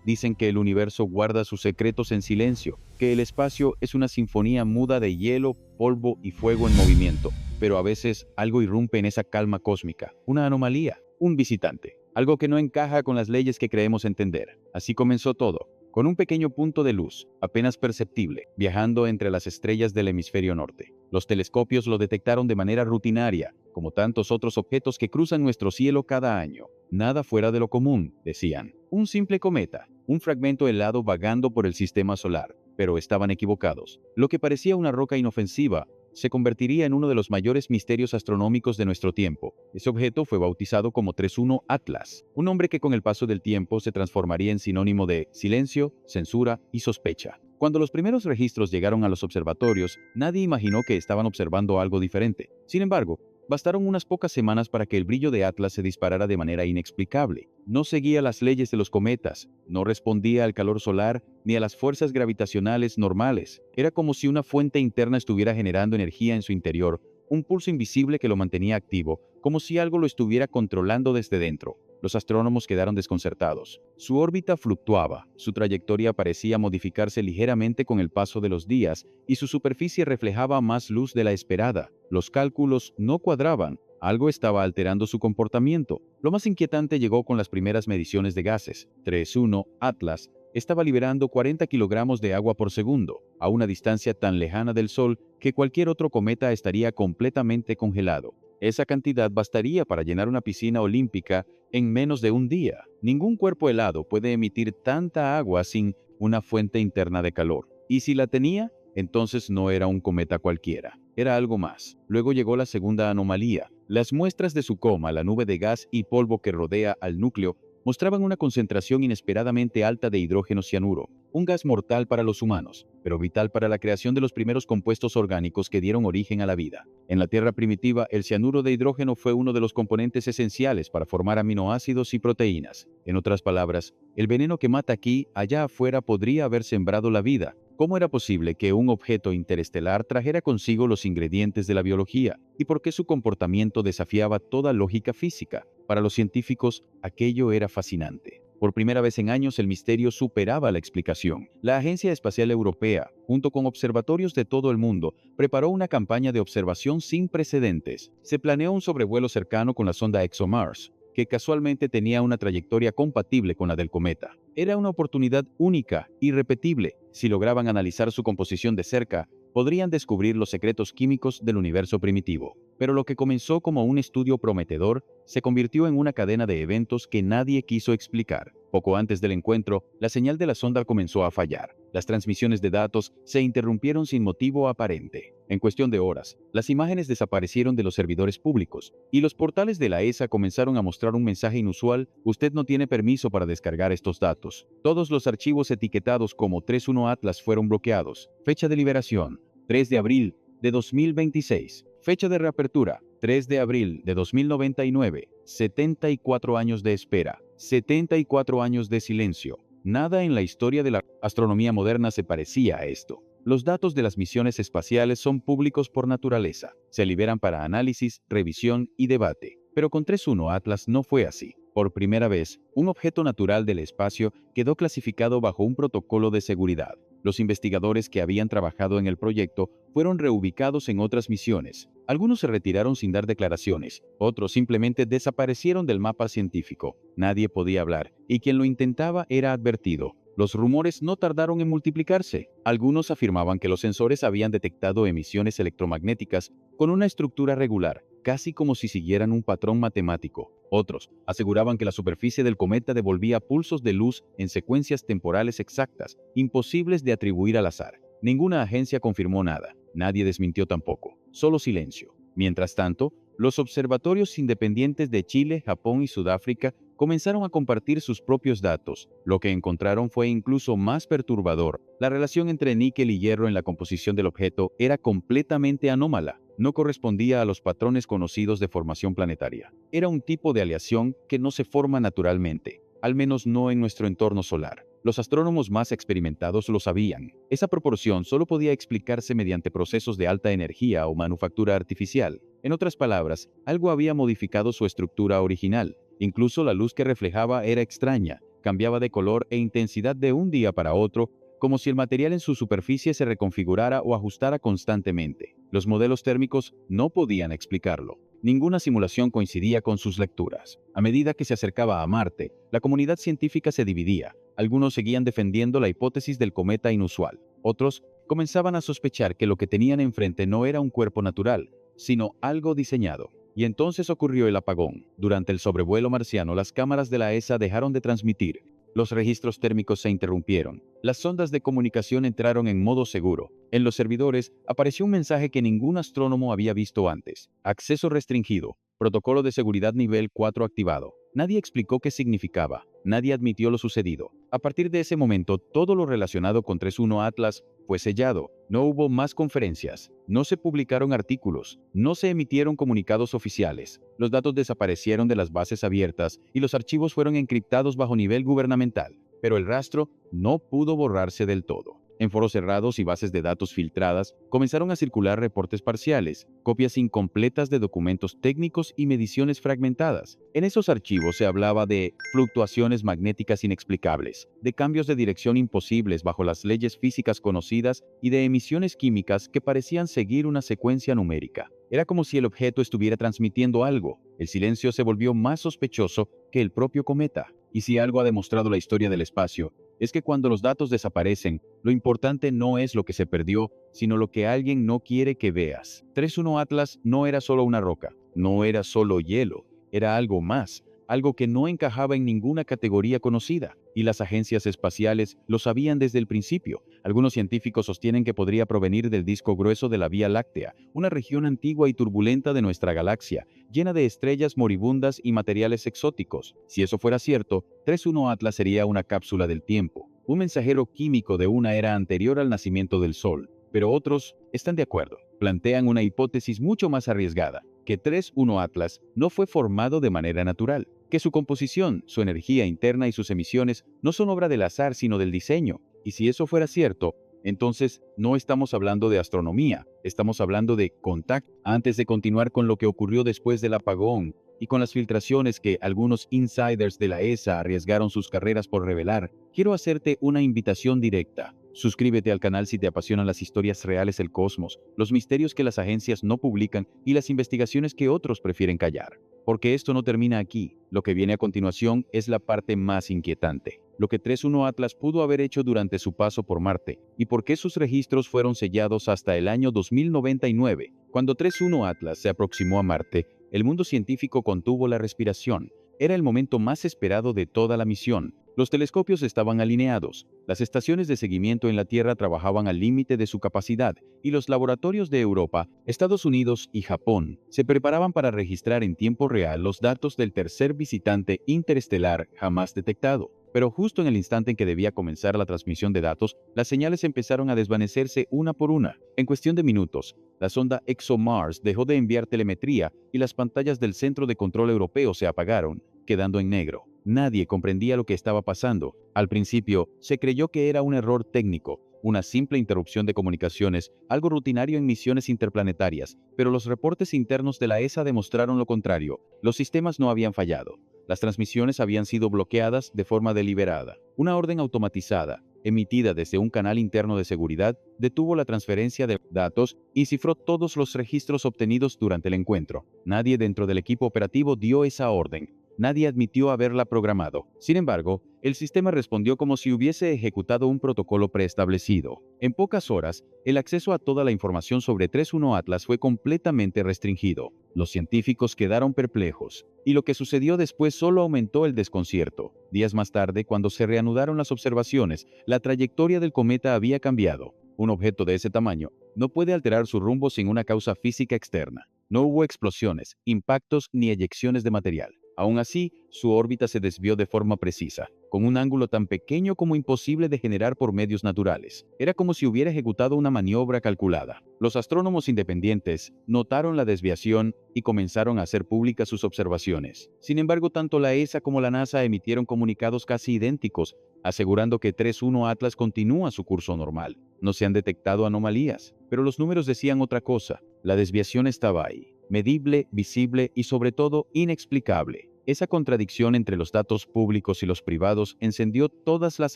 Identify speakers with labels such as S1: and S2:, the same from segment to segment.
S1: Dicen que el universo guarda sus secretos en silencio, que el espacio es una sinfonía muda de hielo, polvo y fuego en movimiento. Pero a veces algo irrumpe en esa calma cósmica, una anomalía, un visitante, algo que no encaja con las leyes que creemos entender. Así comenzó todo, con un pequeño punto de luz, apenas perceptible, viajando entre las estrellas del hemisferio norte. Los telescopios lo detectaron de manera rutinaria, como tantos otros objetos que cruzan nuestro cielo cada año. Nada fuera de lo común, decían. Un simple cometa, un fragmento helado vagando por el sistema solar. Pero estaban equivocados. Lo que parecía una roca inofensiva se convertiría en uno de los mayores misterios astronómicos de nuestro tiempo. Ese objeto fue bautizado como 31 Atlas, un nombre que con el paso del tiempo se transformaría en sinónimo de silencio, censura y sospecha. Cuando los primeros registros llegaron a los observatorios, nadie imaginó que estaban observando algo diferente. Sin embargo, bastaron unas pocas semanas para que el brillo de Atlas se disparara de manera inexplicable. No seguía las leyes de los cometas, no respondía al calor solar ni a las fuerzas gravitacionales normales. Era como si una fuente interna estuviera generando energía en su interior, un pulso invisible que lo mantenía activo, como si algo lo estuviera controlando desde dentro. Los astrónomos quedaron desconcertados. Su órbita fluctuaba, su trayectoria parecía modificarse ligeramente con el paso de los días y su superficie reflejaba más luz de la esperada. Los cálculos no cuadraban, algo estaba alterando su comportamiento. Lo más inquietante llegó con las primeras mediciones de gases. 3.1 Atlas estaba liberando 40 kilogramos de agua por segundo, a una distancia tan lejana del Sol que cualquier otro cometa estaría completamente congelado. Esa cantidad bastaría para llenar una piscina olímpica en menos de un día. Ningún cuerpo helado puede emitir tanta agua sin una fuente interna de calor. Y si la tenía, entonces no era un cometa cualquiera, era algo más. Luego llegó la segunda anomalía. Las muestras de su coma, la nube de gas y polvo que rodea al núcleo, mostraban una concentración inesperadamente alta de hidrógeno cianuro, un gas mortal para los humanos, pero vital para la creación de los primeros compuestos orgánicos que dieron origen a la vida. En la Tierra primitiva, el cianuro de hidrógeno fue uno de los componentes esenciales para formar aminoácidos y proteínas. En otras palabras, el veneno que mata aquí, allá afuera, podría haber sembrado la vida. ¿Cómo era posible que un objeto interestelar trajera consigo los ingredientes de la biología? ¿Y por qué su comportamiento desafiaba toda lógica física? Para los científicos, aquello era fascinante. Por primera vez en años, el misterio superaba la explicación. La Agencia Espacial Europea, junto con observatorios de todo el mundo, preparó una campaña de observación sin precedentes. Se planeó un sobrevuelo cercano con la sonda ExoMars, que casualmente tenía una trayectoria compatible con la del cometa. Era una oportunidad única, irrepetible. Si lograban analizar su composición de cerca, podrían descubrir los secretos químicos del universo primitivo. Pero lo que comenzó como un estudio prometedor se convirtió en una cadena de eventos que nadie quiso explicar. Poco antes del encuentro, la señal de la sonda comenzó a fallar. Las transmisiones de datos se interrumpieron sin motivo aparente. En cuestión de horas, las imágenes desaparecieron de los servidores públicos y los portales de la ESA comenzaron a mostrar un mensaje inusual: usted no tiene permiso para descargar estos datos. Todos los archivos etiquetados como 31 Atlas fueron bloqueados. Fecha de liberación: 3 de abril de 2026. Fecha de reapertura: 3 de abril de 2099. 74 años de espera. 74 años de silencio. Nada en la historia de la astronomía moderna se parecía a esto. Los datos de las misiones espaciales son públicos por naturaleza. Se liberan para análisis, revisión y debate. Pero con 31 Atlas no fue así. Por primera vez, un objeto natural del espacio quedó clasificado bajo un protocolo de seguridad. Los investigadores que habían trabajado en el proyecto fueron reubicados en otras misiones. Algunos se retiraron sin dar declaraciones, otros simplemente desaparecieron del mapa científico. Nadie podía hablar, y quien lo intentaba era advertido. Los rumores no tardaron en multiplicarse. Algunos afirmaban que los sensores habían detectado emisiones electromagnéticas con una estructura regular, casi como si siguieran un patrón matemático. Otros aseguraban que la superficie del cometa devolvía pulsos de luz en secuencias temporales exactas, imposibles de atribuir al azar. Ninguna agencia confirmó nada. Nadie desmintió tampoco. Solo silencio. Mientras tanto, los observatorios independientes de Chile, Japón y Sudáfrica comenzaron a compartir sus propios datos. Lo que encontraron fue incluso más perturbador. La relación entre níquel y hierro en la composición del objeto era completamente anómala. No correspondía a los patrones conocidos de formación planetaria. Era un tipo de aleación que no se forma naturalmente, al menos no en nuestro entorno solar. Los astrónomos más experimentados lo sabían. Esa proporción solo podía explicarse mediante procesos de alta energía o manufactura artificial. En otras palabras, algo había modificado su estructura original. Incluso la luz que reflejaba era extraña, cambiaba de color e intensidad de un día para otro, como si el material en su superficie se reconfigurara o ajustara constantemente. Los modelos térmicos no podían explicarlo. Ninguna simulación coincidía con sus lecturas. A medida que se acercaba a Marte, la comunidad científica se dividía. Algunos seguían defendiendo la hipótesis del cometa inusual. Otros comenzaban a sospechar que lo que tenían enfrente no era un cuerpo natural, sino algo diseñado. Y entonces ocurrió el apagón. Durante el sobrevuelo marciano, las cámaras de la ESA dejaron de transmitir. Los registros térmicos se interrumpieron. Las sondas de comunicación entraron en modo seguro. En los servidores apareció un mensaje que ningún astrónomo había visto antes. Acceso restringido. Protocolo de seguridad nivel 4 activado. Nadie explicó qué significaba. Nadie admitió lo sucedido. A partir de ese momento, todo lo relacionado con 3.1 Atlas fue sellado. No hubo más conferencias, no se publicaron artículos, no se emitieron comunicados oficiales. Los datos desaparecieron de las bases abiertas y los archivos fueron encriptados bajo nivel gubernamental, pero el rastro no pudo borrarse del todo. En foros cerrados y bases de datos filtradas, comenzaron a circular reportes parciales, copias incompletas de documentos técnicos y mediciones fragmentadas. En esos archivos se hablaba de fluctuaciones magnéticas inexplicables, de cambios de dirección imposibles bajo las leyes físicas conocidas y de emisiones químicas que parecían seguir una secuencia numérica. Era como si el objeto estuviera transmitiendo algo. El silencio se volvió más sospechoso que el propio cometa. Y si algo ha demostrado la historia del espacio, es que cuando los datos desaparecen, lo importante no es lo que se perdió, sino lo que alguien no quiere que veas. 3.1 Atlas no era solo una roca, no era solo hielo, era algo más, algo que no encajaba en ninguna categoría conocida. Y las agencias espaciales lo sabían desde el principio. Algunos científicos sostienen que podría provenir del disco grueso de la Vía Láctea, una región antigua y turbulenta de nuestra galaxia, llena de estrellas moribundas y materiales exóticos. Si eso fuera cierto, 3.1 Atlas sería una cápsula del tiempo, un mensajero químico de una era anterior al nacimiento del Sol. Pero otros están de acuerdo. Plantean una hipótesis mucho más arriesgada, que 3.1 Atlas no fue formado de manera natural, que su composición, su energía interna y sus emisiones no son obra del azar sino del diseño. Y si eso fuera cierto, entonces no estamos hablando de astronomía, estamos hablando de contacto. Antes de continuar con lo que ocurrió después del apagón y con las filtraciones que algunos insiders de la ESA arriesgaron sus carreras por revelar, quiero hacerte una invitación directa. Suscríbete al canal si te apasionan las historias reales del cosmos, los misterios que las agencias no publican y las investigaciones que otros prefieren callar. Porque esto no termina aquí. Lo que viene a continuación es la parte más inquietante. Lo que 3.1 Atlas pudo haber hecho durante su paso por Marte y por qué sus registros fueron sellados hasta el año 2099. Cuando 3.1 Atlas se aproximó a Marte, el mundo científico contuvo la respiración. Era el momento más esperado de toda la misión. Los telescopios estaban alineados, las estaciones de seguimiento en la Tierra trabajaban al límite de su capacidad y los laboratorios de Europa, Estados Unidos y Japón se preparaban para registrar en tiempo real los datos del tercer visitante interestelar jamás detectado. Pero justo en el instante en que debía comenzar la transmisión de datos, las señales empezaron a desvanecerse una por una. En cuestión de minutos, la sonda ExoMars dejó de enviar telemetría y las pantallas del Centro de Control Europeo se apagaron, quedando en negro. Nadie comprendía lo que estaba pasando. Al principio, se creyó que era un error técnico, una simple interrupción de comunicaciones, algo rutinario en misiones interplanetarias, pero los reportes internos de la ESA demostraron lo contrario. Los sistemas no habían fallado. Las transmisiones habían sido bloqueadas de forma deliberada. Una orden automatizada, emitida desde un canal interno de seguridad, detuvo la transferencia de datos y cifró todos los registros obtenidos durante el encuentro. Nadie dentro del equipo operativo dio esa orden. Nadie admitió haberla programado. Sin embargo, el sistema respondió como si hubiese ejecutado un protocolo preestablecido. En pocas horas, el acceso a toda la información sobre 3.1 Atlas fue completamente restringido. Los científicos quedaron perplejos, y lo que sucedió después solo aumentó el desconcierto. Días más tarde, cuando se reanudaron las observaciones, la trayectoria del cometa había cambiado. Un objeto de ese tamaño no puede alterar su rumbo sin una causa física externa. No hubo explosiones, impactos ni eyecciones de material. Aún así, su órbita se desvió de forma precisa, con un ángulo tan pequeño como imposible de generar por medios naturales. Era como si hubiera ejecutado una maniobra calculada. Los astrónomos independientes notaron la desviación y comenzaron a hacer públicas sus observaciones. Sin embargo, tanto la ESA como la NASA emitieron comunicados casi idénticos, asegurando que 3.1 Atlas continúa su curso normal. No se han detectado anomalías, pero los números decían otra cosa. La desviación estaba ahí, medible, visible y sobre todo inexplicable. Esa contradicción entre los datos públicos y los privados encendió todas las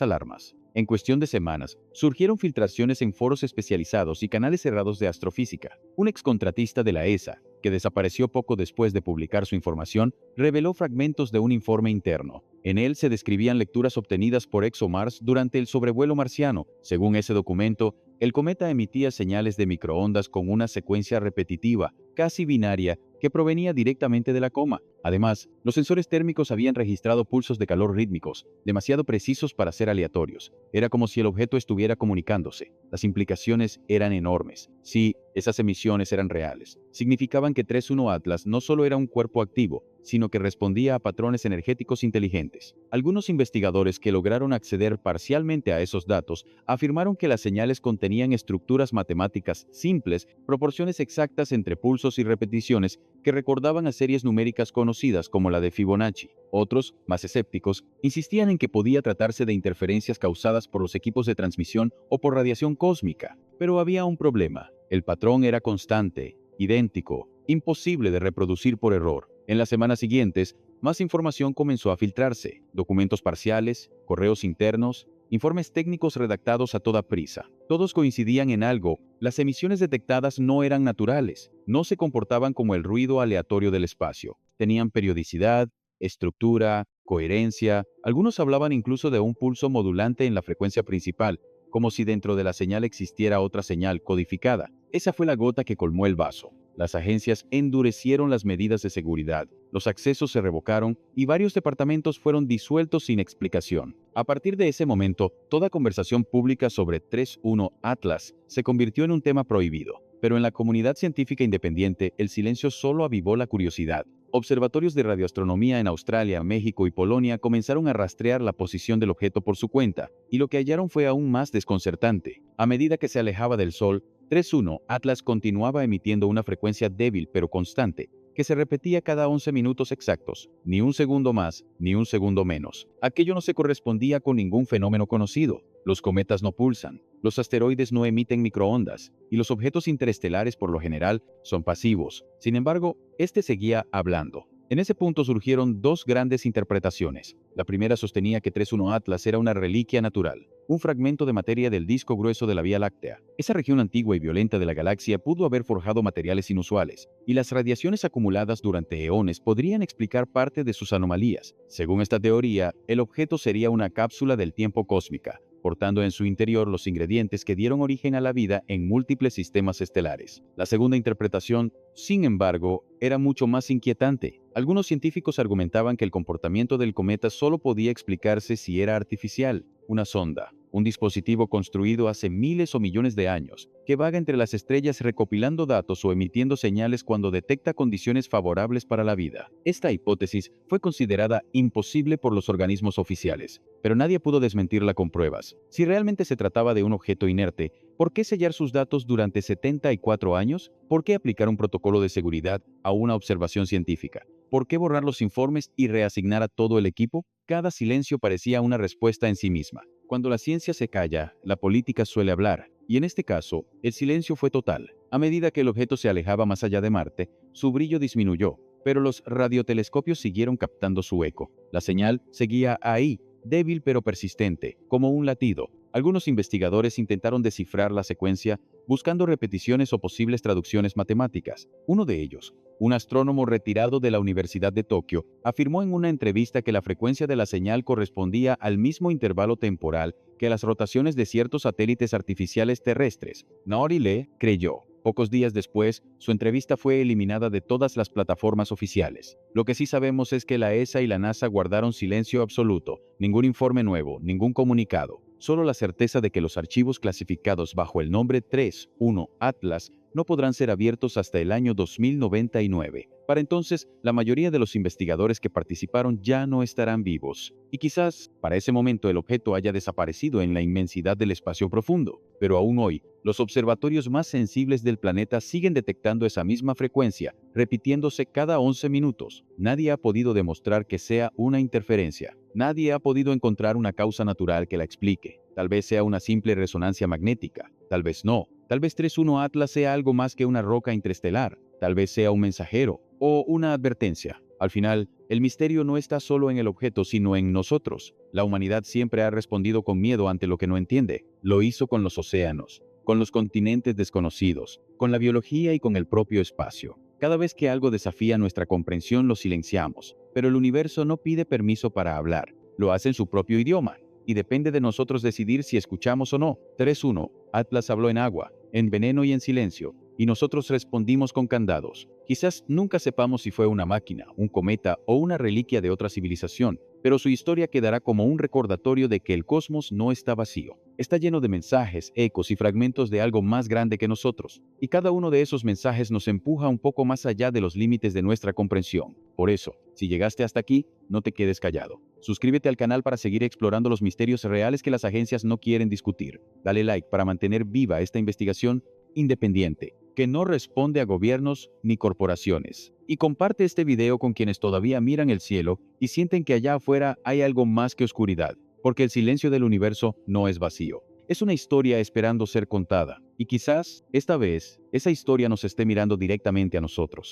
S1: alarmas. En cuestión de semanas, surgieron filtraciones en foros especializados y canales cerrados de astrofísica. Un excontratista de la ESA, que desapareció poco después de publicar su información, reveló fragmentos de un informe interno. En él se describían lecturas obtenidas por ExoMars durante el sobrevuelo marciano. Según ese documento, el cometa emitía señales de microondas con una secuencia repetitiva, casi binaria, que provenía directamente de la coma. Además, los sensores térmicos habían registrado pulsos de calor rítmicos, demasiado precisos para ser aleatorios. Era como si el objeto estuviera comunicándose. Las implicaciones eran enormes. Sí, esas emisiones eran reales. Significaban que 31 Atlas no solo era un cuerpo activo, sino que respondía a patrones energéticos inteligentes. Algunos investigadores que lograron acceder parcialmente a esos datos afirmaron que las señales contenían estructuras matemáticas simples, proporciones exactas entre pulsos y repeticiones que recordaban a series numéricas conocidas como la de Fibonacci. Otros, más escépticos, insistían en que podía tratarse de interferencias causadas por los equipos de transmisión o por radiación cósmica. Pero había un problema. El patrón era constante, idéntico, imposible de reproducir por error. En las semanas siguientes, más información comenzó a filtrarse: documentos parciales, correos internos, informes técnicos redactados a toda prisa. Todos coincidían en algo: las emisiones detectadas no eran naturales, no se comportaban como el ruido aleatorio del espacio. Tenían periodicidad, estructura, coherencia. Algunos hablaban incluso de un pulso modulante en la frecuencia principal, como si dentro de la señal existiera otra señal codificada. Esa fue la gota que colmó el vaso. Las agencias endurecieron las medidas de seguridad, los accesos se revocaron y varios departamentos fueron disueltos sin explicación. A partir de ese momento, toda conversación pública sobre 31 Atlas se convirtió en un tema prohibido. Pero en la comunidad científica independiente, el silencio solo avivó la curiosidad. Observatorios de radioastronomía en Australia, México y Polonia comenzaron a rastrear la posición del objeto por su cuenta, y lo que hallaron fue aún más desconcertante. A medida que se alejaba del Sol, 31 Atlas continuaba emitiendo una frecuencia débil pero constante, que se repetía cada 11 minutos exactos, ni un segundo más, ni un segundo menos. Aquello no se correspondía con ningún fenómeno conocido. Los cometas no pulsan, los asteroides no emiten microondas, y los objetos interestelares por lo general son pasivos. Sin embargo, este seguía hablando. En ese punto surgieron dos grandes interpretaciones. La primera sostenía que 31 Atlas era una reliquia natural, un fragmento de materia del disco grueso de la Vía Láctea. Esa región antigua y violenta de la galaxia pudo haber forjado materiales inusuales, y las radiaciones acumuladas durante eones podrían explicar parte de sus anomalías. Según esta teoría, el objeto sería una cápsula del tiempo cósmica, portando en su interior los ingredientes que dieron origen a la vida en múltiples sistemas estelares. La segunda interpretación, sin embargo, era mucho más inquietante. Algunos científicos argumentaban que el comportamiento del cometa solo podía explicarse si era artificial, una sonda, un dispositivo construido hace miles o millones de años, que vaga entre las estrellas recopilando datos o emitiendo señales cuando detecta condiciones favorables para la vida. Esta hipótesis fue considerada imposible por los organismos oficiales, pero nadie pudo desmentirla con pruebas. Si realmente se trataba de un objeto inerte, ¿por qué sellar sus datos durante 74 años? ¿Por qué aplicar un protocolo de seguridad a una observación científica? ¿Por qué borrar los informes y reasignar a todo el equipo? Cada silencio parecía una respuesta en sí misma. Cuando la ciencia se calla, la política suele hablar, y en este caso, el silencio fue total. A medida que el objeto se alejaba más allá de Marte, su brillo disminuyó, pero los radiotelescopios siguieron captando su eco. La señal seguía ahí, débil pero persistente, como un latido. Algunos investigadores intentaron descifrar la secuencia buscando repeticiones o posibles traducciones matemáticas. Uno de ellos, un astrónomo retirado de la Universidad de Tokio, afirmó en una entrevista que la frecuencia de la señal correspondía al mismo intervalo temporal que las rotaciones de ciertos satélites artificiales terrestres. Naori Lee creyó. Pocos días después, su entrevista fue eliminada de todas las plataformas oficiales. Lo que sí sabemos es que la ESA y la NASA guardaron silencio absoluto, ningún informe nuevo, ningún comunicado. Solo la certeza de que los archivos clasificados bajo el nombre 31 Atlas no podrán ser abiertos hasta el año 2099. Para entonces, la mayoría de los investigadores que participaron ya no estarán vivos. Y quizás, para ese momento, el objeto haya desaparecido en la inmensidad del espacio profundo. Pero aún hoy, los observatorios más sensibles del planeta siguen detectando esa misma frecuencia, repitiéndose cada 11 minutos. Nadie ha podido demostrar que sea una interferencia. Nadie ha podido encontrar una causa natural que la explique. Tal vez sea una simple resonancia magnética. Tal vez no. Tal vez 31 Atlas sea algo más que una roca interestelar. Tal vez sea un mensajero o una advertencia. Al final, el misterio no está solo en el objeto, sino en nosotros. La humanidad siempre ha respondido con miedo ante lo que no entiende. Lo hizo con los océanos, con los continentes desconocidos, con la biología y con el propio espacio. Cada vez que algo desafía nuestra comprensión, lo silenciamos. Pero el universo no pide permiso para hablar. Lo hace en su propio idioma. Y depende de nosotros decidir si escuchamos o no. 3.1. Atlas habló en agua, en veneno y en silencio, y nosotros respondimos con candados. Quizás nunca sepamos si fue una máquina, un cometa o una reliquia de otra civilización, pero su historia quedará como un recordatorio de que el cosmos no está vacío. Está lleno de mensajes, ecos y fragmentos de algo más grande que nosotros, y cada uno de esos mensajes nos empuja un poco más allá de los límites de nuestra comprensión. Por eso, si llegaste hasta aquí, no te quedes callado. Suscríbete al canal para seguir explorando los misterios reales que las agencias no quieren discutir. Dale like para mantener viva esta investigación independiente, que no responde a gobiernos ni corporaciones. Y comparte este video con quienes todavía miran el cielo y sienten que allá afuera hay algo más que oscuridad, porque el silencio del universo no es vacío. Es una historia esperando ser contada, y quizás, esta vez, esa historia nos esté mirando directamente a nosotros.